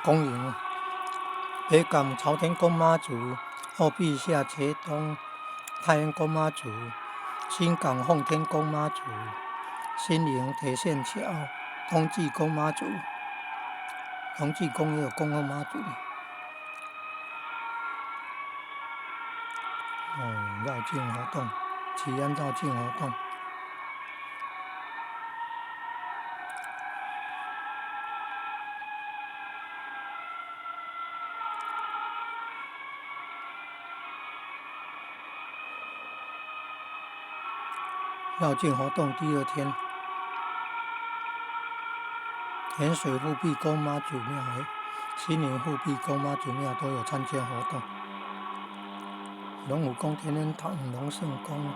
公营北港朝天宫妈祖、后壁下茄东太阳宫妈祖、新港奉天宫妈祖、新营铁线桥冬季宫妈祖，冬季宫也有宫后妈祖。绕境活动，奇安绕境活动。绕境活动第二天，盐水护壁宫妈祖庙、新营护壁宫妈祖庙都有参加活动。龙虎宫、天恩堂、龙胜宫、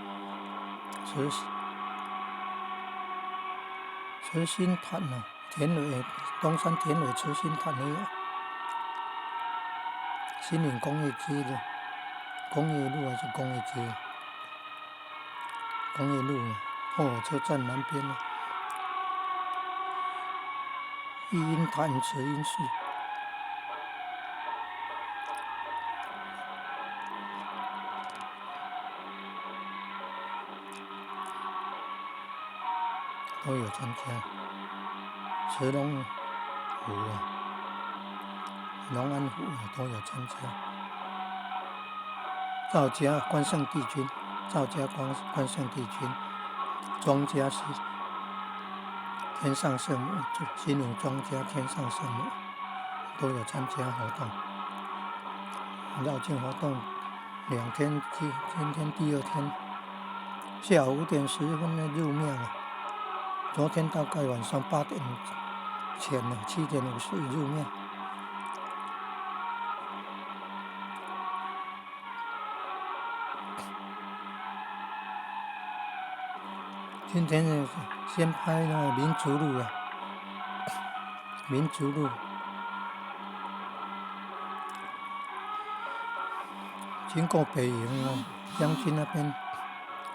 慈心坛田尾东山田尾慈心坛也有。新营工业街的工业路还是工业街？工业路火车站南边育婴坛慈婴寺。都有参加，慈龙湖龙安湖都有参加。赵家关圣帝君，赵家关圣帝君，庄家是天上圣母，新营庄家天上圣母都有参加活动。绕境活动2天，今天第二天，下午5点10分的入庙了。昨天大概晚上8点前了，7点50入庙。今天先拍那个民族路民族路，经过北营将军那边、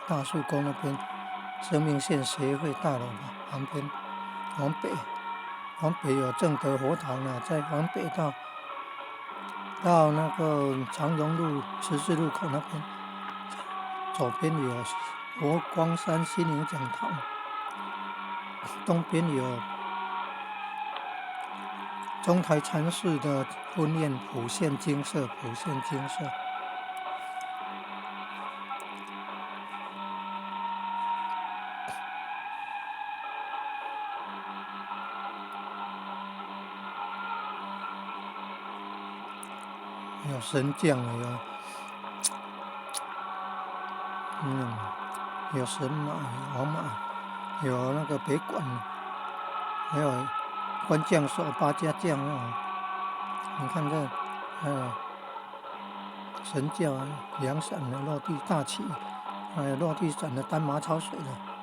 大树沟那边、生命线协会大楼旁边，往北有正德佛堂再往北到那个长荣路十字路口那边，左边有佛光山心灵讲堂，东边有中台禅寺的婚宴普现精舍。有神将有神马、有王马，有那个北管，还有关将手8家将你看这神教凉伞的落地大旗，还有落地伞的丹麻草水的。